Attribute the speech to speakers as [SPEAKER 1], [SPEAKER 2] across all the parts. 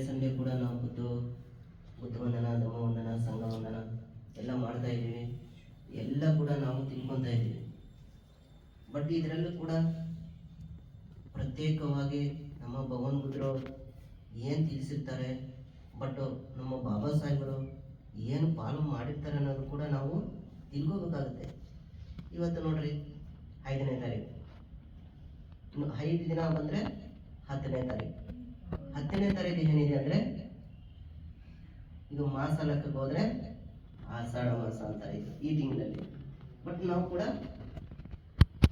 [SPEAKER 1] Sunday ಕೂಡ ನಾವು ಬುದ್ಧ ವಂದನ, ಧಮ್ಮ ವಂದನ, ಸಂಘ ವಂದನ ಎಲ್ಲ ಮಾಡ್ತಾ ಇದ್ದೀವಿ. ಎಲ್ಲ ಕೂಡ ನಾವು ತಿಳ್ಕೊತಾ ಇದ್ದೀವಿ. ಬಟ್ ಇದರಲ್ಲೂ ಕೂಡ ಪ್ರತ್ಯೇಕವಾಗಿ ನಮ್ಮ ಭಗವಾನ್ ಬುದ್ಧರು ಏನು ತಿಳಿಸಿರ್ತಾರೆ, ಬಟ್ ನಮ್ಮ ಬಾಬಾ ಸಾಹೇಬರು ಏನು ಪಾಲನೆ ಮಾಡಿರ್ತಾರೆ ಅನ್ನೋದು ಕೂಡ ನಾವು ತಿಳ್ಕೋಬೇಕಾಗುತ್ತೆ. ಇವತ್ತು ನೋಡ್ರಿ 5ನೇ ತಾರೀಕು, ಇನ್ನು 5 ದಿನ ಬಂದರೆ 10ನೇ ತಾರೀಕು. 10ನೇ ತಾರೀಕು ಏನಿದೆ ಅಂದರೆ ಇದು ಮಾಸ ಲೆಕ್ಕಕ್ಕೆ ಹೋದರೆ ಆಷಾಢ ಮಾಸ ಅಂತಾರೆ ಇದು ಈ ತಿಂಗಳಲ್ಲಿ. ಬಟ್ ನಾವು ಕೂಡ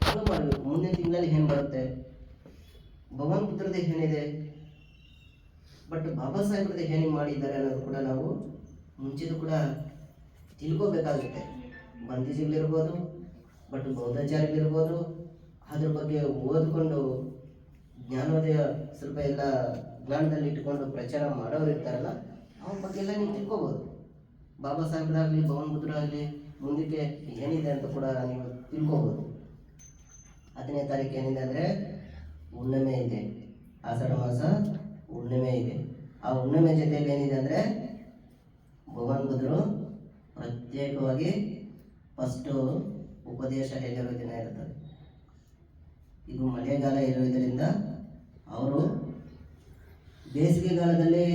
[SPEAKER 1] ಫಾಲೋ ಮಾಡಬೇಕು. ಮುಂದಿನ ತಿಂಗಳಲ್ಲಿ ಏನು ಬರುತ್ತೆ, ಭಗವಾನ್ ಪುತ್ರದೇ ಏನಿದೆ, ಬಟ್ ಬಾಬಾ ಸಾಹೇಬ್ರದ್ದು ಏನೇನು ಮಾಡಿದ್ದಾರೆ ಅನ್ನೋದು ಕೂಡ ನಾವು ಮುಂಚೆದು ಕೂಡ ತಿಳ್ಕೋಬೇಕಾಗುತ್ತೆ. ಬಂದೀಜಿಗಳಿರ್ಬೋದು, ಬಟ್ ಬೌದ್ಧಾಚಾರ್ಯಗಳಿರ್ಬೋದು, ಅದ್ರ ಬಗ್ಗೆ ಓದ್ಕೊಂಡು ಜ್ಞಾನೋದಯ ಸ್ವಲ್ಪ ಎಲ್ಲ ಜ್ಞಾನದಲ್ಲಿ ಇಟ್ಕೊಂಡು ಪ್ರಚಾರ ಮಾಡೋರು ಇರ್ತಾರಲ್ಲ, ಅವ್ರ ಬಗ್ಗೆ ಎಲ್ಲ ನೀವು ತಿಳ್ಕೊಬೋದು. ಬಾಬಾ ಸಾಹೇಬ್ರಾಗಲಿ ಭಗವಾನ್ ಬುದ್ಧರಾಗಲಿ ಮುಂದಕ್ಕೆ ಏನಿದೆ ಅಂತ ಕೂಡ ನೀವು ತಿಳ್ಕೊಬೋದು. 10ನೇ ತಾರೀಕು ಏನಿದೆ ಅಂದರೆ ಹುಣ್ಣಿಮೆ ಇದೆ, ಆಷಾಢ ಮಾಸ ಹುಣ್ಣಿಮೆ ಇದೆ. ಆ ಹುಣ್ಣಿಮೆ ಜೊತೆಯಲ್ಲಿ ಏನಿದೆ ಅಂದರೆ ಭಗವಾನ್ ಬುದ್ಧರು ಪ್ರತ್ಯೇಕವಾಗಿ ಫಸ್ಟು ಉಪದೇಶ ಹೇಳಿರೋ ದಿನ ಇರ್ತದೆ. ಇದು ಮಳೆಗಾಲ ಇರೋದರಿಂದ ಅವರು ಬೇಸಿಗೆಗಾಲದಲ್ಲಿ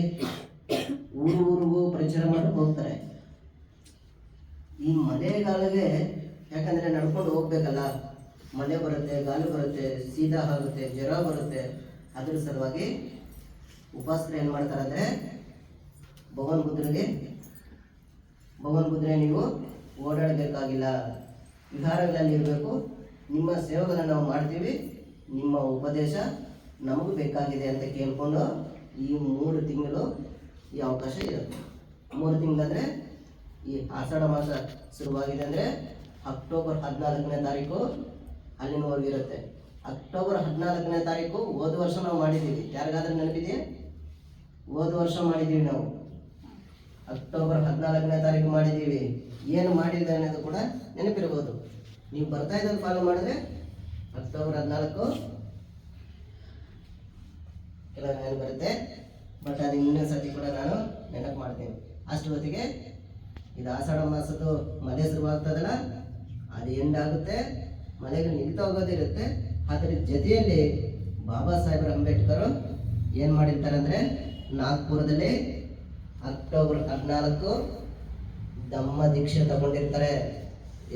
[SPEAKER 1] ಊರಿಗೂ ಪ್ರಚಾರ ಮಾಡಕ್ಕೆ ಹೋಗ್ತಾರೆ. ಈ ಮಳೆಗಾಲವೇ ಯಾಕಂದರೆ ನಡ್ಕೊಂಡು ಹೋಗ್ಬೇಕಲ್ಲ, ಮಳೆ ಬರುತ್ತೆ, ಗಾಳಿ ಬರುತ್ತೆ, ಶೀತ ಆಗುತ್ತೆ, ಜ್ವರ ಬರುತ್ತೆ. ಅದ್ರ ಸಲುವಾಗಿ ಉಪಾಸಕರು ಏನು ಮಾಡ್ತಾರೆ ಅಂದರೆ ಭಗವಾನ್ ಬುದ್ಧರೇ ನೀವು ಓಡಾಡಬೇಕಾಗಿಲ್ಲ, ವಿಹಾರಗಳಲ್ಲಿ ಇರಬೇಕು, ನಿಮ್ಮ ಸೇವೆಗಳನ್ನು ನಾವು ಮಾಡ್ತೀವಿ, ನಿಮ್ಮ ಉಪದೇಶ ನಮಗೂ ಬೇಕಾಗಿದೆ ಅಂತ ಕೇಳ್ಕೊಂಡು ಈ 3 ತಿಂಗಳು ಈ ಅವಕಾಶ ಇರುತ್ತೆ. 3 ತಿಂಗಳಂದರೆ ಈ ಆಷಾಢ ಮಾಸ ಶುರುವಾಗಿದೆ ಅಂದರೆ ಅಕ್ಟೋಬರ್ 14ನೇ ತಾರೀಕು ಅಲ್ಲಿನವರೆಗೂ ಇರುತ್ತೆ. ಅಕ್ಟೋಬರ್ 14ನೇ ತಾರೀಕು ಹೋದ ವರ್ಷ ನಾವು ಮಾಡಿದ್ದೀವಿ. ಯಾರಿಗಾದ್ರೂ ನೆನಪಿದೆಯಾ? ಹೋದ ವರ್ಷ ಮಾಡಿದ್ದೀವಿ ನಾವು. ಅಕ್ಟೋಬರ್ 14ನೇ ತಾರೀಕು ಮಾಡಿದ್ದೀವಿ. ಏನು ಮಾಡಿದೆ ಅನ್ನೋದು ಕೂಡ ನೆನಪಿರ್ಬೋದು. ನೀವು ಬರ್ತಾ ಇದ್ದನ್ನು ಫಾಲೋ ಮಾಡಿದ್ರೆ ಅಕ್ಟೋಬರ್ 14 ಎಲ್ಲ ನೆನಪು ಬರುತ್ತೆ. ಬಟ್ ಅದು ಇನ್ನೊಂದು ಸತಿ ಕೂಡ ನಾನು ನೆನಪು ಮಾಡ್ತೀನಿ. ಅಷ್ಟು ಹೊತ್ತಿಗೆ ಇದು ಆಷಾಢ ಮಾಸದ್ದು ಮಳೆ ಶುರುವಾಗ್ತದಲ್ಲ, ಅದು ಎಂಡ್ ಆಗುತ್ತೆ, ಮಳೆಗೆ ನಿಲ್ತಾ ಹೋಗೋದಿರುತ್ತೆ. ಅದರ ಜೊತೆಯಲ್ಲಿ ಬಾಬಾ ಸಾಹೇಬ್ ಅಂಬೇಡ್ಕರ್ ಏನು ಮಾಡಿರ್ತಾರೆ ಅಂದರೆ ನಾಗ್ಪುರದಲ್ಲಿ ಅಕ್ಟೋಬರ್ 14 ಧಮ್ಮ ದೀಕ್ಷೆ ತಗೊಂಡಿರ್ತಾರೆ.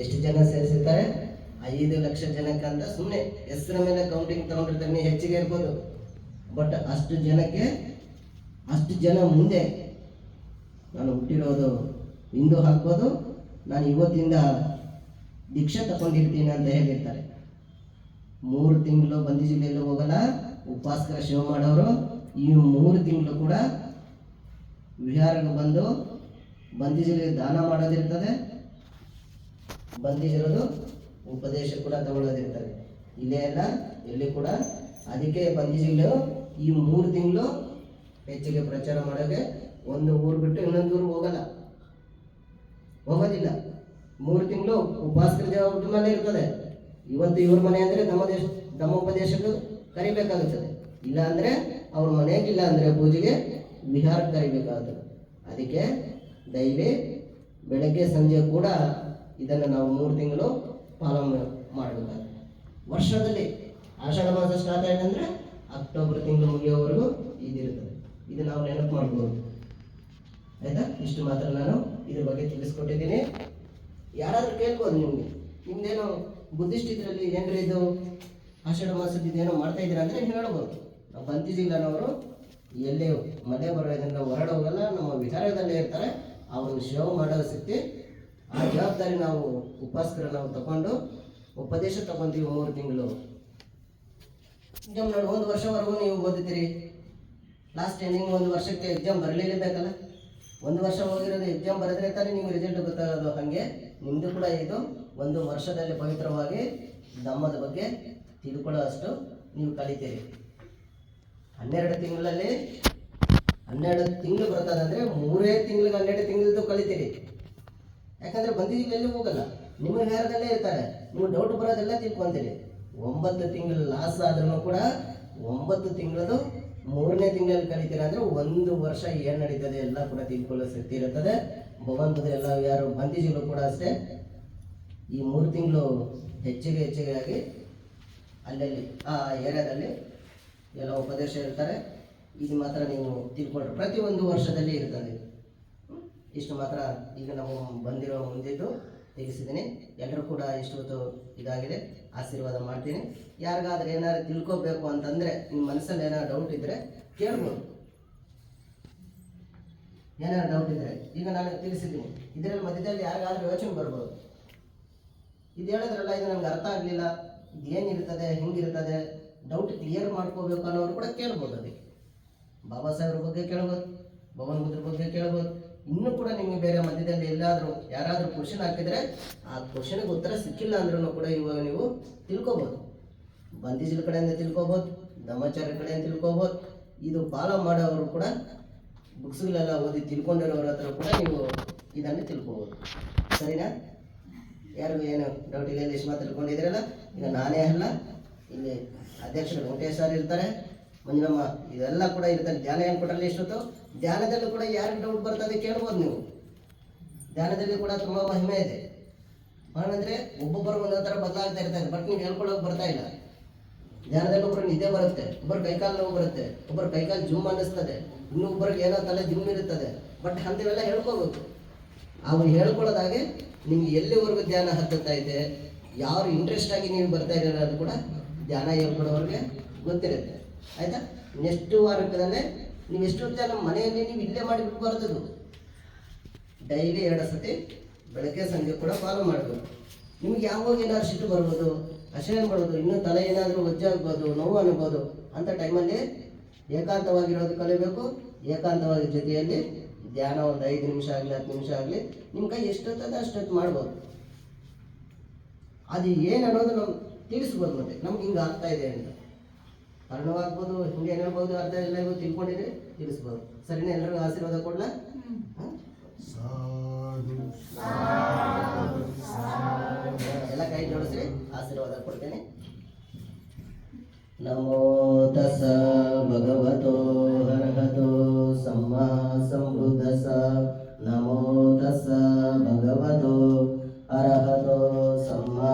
[SPEAKER 1] ಎಷ್ಟು ಜನ ಸೇರಿಸಿರ್ತಾರೆ? 5 ಲಕ್ಷ ಜನಕ್ಕಂತ ಸುಮ್ಮನೆ ಹೆಸರ ಮೇಲೆ ಕೌಂಟಿಂಗ್ ತಗೊಂಡಿರ್ತಾರೆ. ನೀವು ಹೆಚ್ಚಿಗೆ ಇರ್ಬೋದು, ಬಟ್ ಅಷ್ಟು ಜನಕ್ಕೆ, ಅಷ್ಟು ಜನ ಮುಂದೆ ನಾನು ಹುಟ್ಟಿರೋದು ಹಿಂದೂ ಹಾಕ್ಬೋದು, ನಾನು ಇವತ್ತಿಂದ ದೀಕ್ಷೆ ತಗೊಂಡಿರ್ತೀನಿ ಅಂತ ಹೇಳಿರ್ತಾರೆ. 3 ತಿಂಗಳು ಬಂದೀಜಿಲೆಲ್ಲೂ ಹೋಗಲ್ಲ, ಉಪವಾಸಕರ ಸೇವೆ ಮಾಡೋರು ಈ 3 ತಿಂಗಳು ಕೂಡ ವಿಹಾರಕ್ಕೆ ಬಂದು ಬಂದೀಜರಿಗೆ ದಾನ ಮಾಡೋದಿರ್ತದೆ, ಬಂದೀಜರದು ಉಪದೇಶ ಕೂಡ ತಗೊಳ್ಳೋದಿರ್ತದೆ. ಇಲ್ಲೇ ಎಲ್ಲ ಎಲ್ಲಿ ಕೂಡ. ಅದಕ್ಕೆ ಬಂದೀಜಿಗಳು ಈ 3 ತಿಂಗಳು ಹೆಚ್ಚಿಗೆ ಪ್ರಚಾರ ಮಾಡೋಕ್ಕೆ ಒಂದು ಊರು ಬಿಟ್ಟು ಇನ್ನೊಂದು ಊರು ಹೋಗೋದಿಲ್ಲ. 3 ತಿಂಗಳು ಉಪವಾಸಕರ ಜವಾಬ್ದಾರಿ ಮೇಲೆ ಇರ್ತದೆ. ಇವತ್ತು ಇವ್ರ ಮನೆ ಅಂದರೆ ನಮ್ಮ ಉಪದೇಶಗಳು ಕರಿಬೇಕಾಗುತ್ತದೆ. ಇಲ್ಲ ಅಂದರೆ ಅವ್ರ ಮನೆಗಿಲ್ಲ ಅಂದರೆ ಪೂಜೆಗೆ ವಿಹಾರಕ್ಕೆ ಕರಿಬೇಕಾಗುತ್ತದೆ. ಅದಕ್ಕೆ ಡೈಲಿ ಬೆಳಗ್ಗೆ ಸಂಜೆ ಕೂಡ ಇದನ್ನು ನಾವು 3 ತಿಂಗಳು ಪಾಲನೆ ಮಾಡಬೇಕಾಗುತ್ತೆ. ವರ್ಷದಲ್ಲಿ ಆಷಾಢ ಮಾಸ ಸ್ಟಾರ್ಟ್ ಆಯಿತು ಅಂದರೆ ಅಕ್ಟೋಬರ್ ತಿಂಗಳು ಮುಗಿಯೋವರೆಗೂ ಇದಿರುತ್ತದೆ. ಇದು ನಾವು ನೆನಪು ಮಾಡ್ಬೋದು. ಆಯಿತಾ? ಇಷ್ಟು ಮಾತ್ರ ನಾನು ಇದ್ರ ಬಗ್ಗೆ ತಿಳಿಸ್ಕೊಟ್ಟಿದ್ದೀನಿ. ಯಾರಾದರೂ ಕೇಳ್ಬೋದು ನಿಮ್ದೇನೋ ಬುದ್ಧಿಸ್ಟ್ ಇದರಲ್ಲಿ ಏನ್ರಿ ಇದು ಆಷಾಢ ಮಾಸದ ಇದೇನೋ ಮಾಡ್ತಾ ಇದ್ದೀರಾ ಅಂದರೆ ಹೇಳ್ಬೋದು. ನಾವು ಬಂತಿಜಿಲ್ಲನವರು ಎಲ್ಲೇ ಮಳೆ ಬರೋದ್ರಿಂದ ಹೊರಡೆ ಹೋಗಲ್ಲ, ನಮ್ಮ ವಿಚಾರದಲ್ಲೇ ಇರ್ತಾರೆ. ಅವ್ರನ್ನ ಸೇವೆ ಮಾಡೋ ಶಕ್ತಿ, ಆ ಜವಾಬ್ದಾರಿ ನಾವು ಉಪವಾಸಕರ ನಾವು ತಗೊಂಡು ಉಪದೇಶ ತಗೊಂತೀವಿ. 3 ತಿಂಗಳು ಎಕ್ಸಾಮ್ ನೋಡಿ 1 ವರ್ಷವರೆಗೂ ನೀವು ಓದಿದ್ದೀರಿ. ಲಾಸ್ಟ್ ಎಂಡಿಂಗ್ 1 ವರ್ಷಕ್ಕೆ ಎಕ್ಸಾಮ್ ಬರಲೇಬೇಕಲ್ಲ. 1 ವರ್ಷ ಹೋಗಿರೋದು ಎಕ್ಸಾಮ್ ಬರೆದ್ರೆ ತಾನೇ ನಿಮ್ಗೆ ರಿಸಲ್ಟ್ ಗೊತ್ತಾಗೋದು. ಹಾಗೆ ನಿಮ್ಮದು ಕೂಡ ಇದು 1 ವರ್ಷದಲ್ಲಿ ಪವಿತ್ರವಾಗಿ ಧಮ್ಮದ ಬಗ್ಗೆ ತಿಳ್ಕೊಳ್ಳೋ ಅಷ್ಟು ನೀವು ಕಲಿತೀರಿ. 12 ತಿಂಗಳಲ್ಲಿ 12 ತಿಂಗಳು ಬರ್ತದಂದರೆ 3 ತಿಂಗಳಿಗೆ 12 ತಿಂಗಳದ್ದು ಕಲಿತೀರಿ. ಯಾಕಂದರೆ ಬಂದಿದ್ದೀವಿ ಎಲ್ಲೂ ಹೋಗಲ್ಲ, ನಿಮ್ಮ ವಿಹಾರದಲ್ಲೇ ಇರ್ತಾರೆ. ನೀವು ಡೌಟ್ ಬರೋದೆಲ್ಲ ತಿಳ್ಕೊಂತೀರಿ. 9 ತಿಂಗಳು ಲಾಸ್ ಆದ್ರೂ ಕೂಡ 9 ತಿಂಗಳದು ಮೂರನೇ ತಿಂಗಳಲ್ಲಿ ಕಲಿತೀರಾ ಅಂದರೆ 1 ವರ್ಷ ಏನು ನಡೀತದೆ ಎಲ್ಲ ಕೂಡ ತಿಳ್ಕೊಳ್ಳೋ ಶಕ್ತಿ ಇರುತ್ತದೆ. ಭಗವಂತದ ಎಲ್ಲ ಯಾರು ಬಂದಿಜಿಗಳು ಕೂಡ ಅಷ್ಟೇ ಈ 3 ತಿಂಗಳು ಹೆಚ್ಚಿಗೆ ಆಗಿ ಅಲ್ಲಲ್ಲಿ ಆ ಏರಿಯಾದಲ್ಲಿ ಎಲ್ಲ ಉಪದೇಶ ಇರ್ತಾರೆ. ಇದು ಮಾತ್ರ ನೀವು ತಿಳ್ಕೊಂಡ್ರೆ ಪ್ರತಿ 1 ವರ್ಷದಲ್ಲಿ ಇರ್ತದೆ. ಇಷ್ಟು ಮಾತ್ರ ಈಗ ನಾವು ಬಂದಿರೋ ಮುಂದಿದ್ದು ತಿಳಿಸಿದ್ದೀನಿ. ಎಲ್ಲರೂ ಕೂಡ ಇಷ್ಟೊತ್ತು ಇದಾಗಿದೆ, ಆಶೀರ್ವಾದ ಮಾಡ್ತೀನಿ. ಯಾರಿಗಾದ್ರೂ ಏನಾದ್ರು ತಿಳ್ಕೊಬೇಕು ಅಂತಂದರೆ ನಿಮ್ಮ ಮನಸ್ಸಲ್ಲಿ ಏನಾದ್ರು ಡೌಟ್ ಇದ್ದರೆ ಕೇಳ್ಬೋದು. ಏನಾದ್ರು ಡೌಟ್ ಇದ್ದರೆ ಈಗ ನಾನು ತಿಳಿಸಿದ್ದೀನಿ, ಇದರಲ್ಲಿ ಮಧ್ಯದಲ್ಲಿ ಯಾರಿಗಾದ್ರೂ ಯೋಚನೆ ಬರ್ಬೋದು. ಇದು ಹೇಳಿದ್ರಲ್ಲ, ಇದು ನನಗೆ ಅರ್ಥ ಆಗಲಿಲ್ಲ, ಇದು ಏನಿರ್ತದೆ, ಹೆಂಗಿರ್ತದೆ, ಡೌಟ್ ಕ್ಲಿಯರ್ ಮಾಡ್ಕೋಬೇಕು ಅನ್ನೋರು ಕೂಡ ಕೇಳ್ಬೋದು. ಅದಕ್ಕೆ ಬಾಬಾ ಸಾಹೇಬ್ರ ಬಗ್ಗೆ ಕೇಳ್ಬೋದು, ಭಗವಾನ್ ಬುದ್ಧರ ಬಗ್ಗೆ ಕೇಳ್ಬೋದು. ಇನ್ನೂ ಕೂಡ ನಿಮಗೆ ಬೇರೆ ಮಧ್ಯದಲ್ಲಿ ಎಲ್ಲಾದರೂ ಯಾರಾದರೂ ಕ್ವಶನ್ ಹಾಕಿದರೆ ಆ ಕ್ವಶನ್ಗೆ ಉತ್ತರ ಸಿಕ್ಕಿಲ್ಲ ಅಂದ್ರೂ ಕೂಡ ಇವಾಗ ನೀವು ತಿಳ್ಕೊಬೋದು. ಬಂದಿಜರ ಕಡೆಯಿಂದ ತಿಳ್ಕೊಬೋದು, ಧರ್ಮಾಚಾರ್ಯ ಕಡೆಯಿಂದ ತಿಳ್ಕೊಬೋದು. ಇದು ಫಾಲೋ ಮಾಡೋರು ಕೂಡ ಬುಕ್ಸ್ಗಳೆಲ್ಲ ಓದಿ ತಿಳ್ಕೊಂಡಿರೋರ ಹತ್ರ ಕೂಡ ನೀವು ಇದನ್ನು ತಿಳ್ಕೊಬೋದು. ಸರಿನಾ? ಯಾರಿಗೂ ಏನು ಡೌಟ್ ಇಲ್ಲ, ಎಷ್ಟು ಮಾತು ತಿಳ್ಕೊಂಡಿದ್ದೀರಲ್ಲ. ಈಗ ನಾನೇ ಅಲ್ಲ, ಇಲ್ಲಿ ಅಧ್ಯಕ್ಷರು ವೆಂಕಟೇಶ್ ಸರ್ ಇರ್ತಾರೆ, ಮಂಜುಳಮ್ಮ, ಇದೆಲ್ಲ ಕೂಡ ಇರ್ತಾರೆ. ಧ್ಯಾನ ಏನು ಕೊಟ್ಟರಲ್ಲಿ ಇಷ್ಟೊತ್ತು ಧ್ಯಾನದಲ್ಲೂ ಕೂಡ ಯಾರಿಗೆ ಡೌಟ್ ಬರ್ತದೆ ಕೇಳ್ಬೋದು ನೀವು. ಧ್ಯಾನದಲ್ಲಿ ಕೂಡ ತುಂಬ ಮಹಿಮೆ ಇದೆ. ಅಂದರೆ ಒಬ್ಬೊಬ್ಬರು ಒಂದೊಂದು ಥರ ಬದಲಾಗ್ತಾ ಇರ್ತಾರೆ, ಬಟ್ ನೀವು ಹೇಳ್ಕೊಳ್ಳೋಕೆ ಬರ್ತಾ ಇಲ್ಲ. ಧ್ಯಾನದಲ್ಲಿ ಒಬ್ಬರು ನಿದ್ದೆ ಬರುತ್ತೆ, ಒಬ್ಬರು ಕೈಕಾಲು ನೋವು ಬರುತ್ತೆ, ಒಬ್ಬರು ಕೈಕಾಲು ಜುಮ್ ಅನ್ನಿಸ್ತದೆ, ಇನ್ನೊಬ್ಬರಿಗೆ ಏನೋ ತಲೆ ಜುಮ್ ಇರುತ್ತದೆ. ಬಟ್ ಅಂಥವೆಲ್ಲ ಹೇಳ್ಕೋಬೇಕು. ಅವು ಹೇಳ್ಕೊಳ್ಳೋದಾಗೆ ನಿಮ್ಗೆ ಎಲ್ಲಿವರೆಗೂ ಧ್ಯಾನ ಹತ್ತುತ್ತಾ ಇದೆ, ಯಾವ ಇಂಟ್ರೆಸ್ಟ್ ಆಗಿ ನೀವು ಬರ್ತಾ ಇರೋದು ಅದು ಕೂಡ ಧ್ಯಾನ ಹೇಳ್ಕೊಡೋವ್ರಿಗೆ ಗೊತ್ತಿರುತ್ತೆ. ಆಯಿತಾ? ನೆಕ್ಸ್ಟ್ ವಾರಕ್ಕದಲ್ಲೇ ನೀವು ಎಷ್ಟು ಧ್ಯಾನ ಮನೆಯಲ್ಲಿ ನೀವು ಇಲ್ಲೇ ಮಾಡಿಬಿಟ್ಟು ಬರ್ತದ್ದು. ಡೈಲಿ 2 ಸತಿ ಬೆಳಗ್ಗೆ ಸಂಜೆ ಕೂಡ ಫಾಲೋ ಮಾಡಬೇಕು. ನಿಮ್ಗೆ ಯಾವಾಗ ಏನಾದ್ರು ಸಿಟ್ಟು ಬರ್ಬೋದು, ಅಶೇನ್ ಮಾಡ್ಬೋದು, ಇನ್ನೂ ತಲೆ ಏನಾದರೂ ಒಜ್ಜಾಗ್ಬೋದು, ನೋವು ಅನ್ಬೋದು. ಅಂಥ ಟೈಮಲ್ಲಿ ಏಕಾಂತವಾಗಿರೋದು ಕಲಿಬೇಕು. ಏಕಾಂತವಾಗಿ ಜೊತೆಯಲ್ಲಿ ಧ್ಯಾನ ಒಂದು 5 ನಿಮಿಷ ಆಗಲಿ 10 ನಿಮಿಷ ಆಗಲಿ ನಿಮ್ಮ ಕೈ ಎಷ್ಟೊತ್ತದ ಅಷ್ಟೊತ್ತು ಮಾಡ್ಬೋದು. ಅದು ಏನು ಅನ್ನೋದು ನಮ್ಗೆ ತಿಳಿಸ್ಬೋದು. ಮತ್ತೆ ನಮ್ಗೆ ಹಿಂಗೆ ಆಗ್ತಾ ಇದೆ ಅಂತ ಕಾರಣವಾಗ್ಬೋದು, ಹಿಂಗೆ ಏನಾಗ್ಬೋದು, ಅರ್ಧ ಎಲ್ಲ ತಿಳ್ಕೊಂಡಿದ್ರೆ ತಿಳಿಸ್ಬೋದು. ಸರಿನಾ? ಎಲ್ಲರಿಗೂ ಆಶೀರ್ವಾದ ಕೊಡ್ಲಾ? ಎಲ್ಲ ಕೈ ಜೋಡಿಸ್ರಿ, ಆಶೀರ್ವಾದ ಕೊಡ್ತೇನೆ. ನಮೋ ತಸ್ಸ ಭಗವತೋ ಅರ್ಹತೋ ಸಮ್ಮಾ ಸಂಬುದ್ಧಸ್ಸ. ನಮೋ ತಸ್ಸ ಭಗವತೋ ಅರ್ಹತೋ ಸಮ್ಮಾ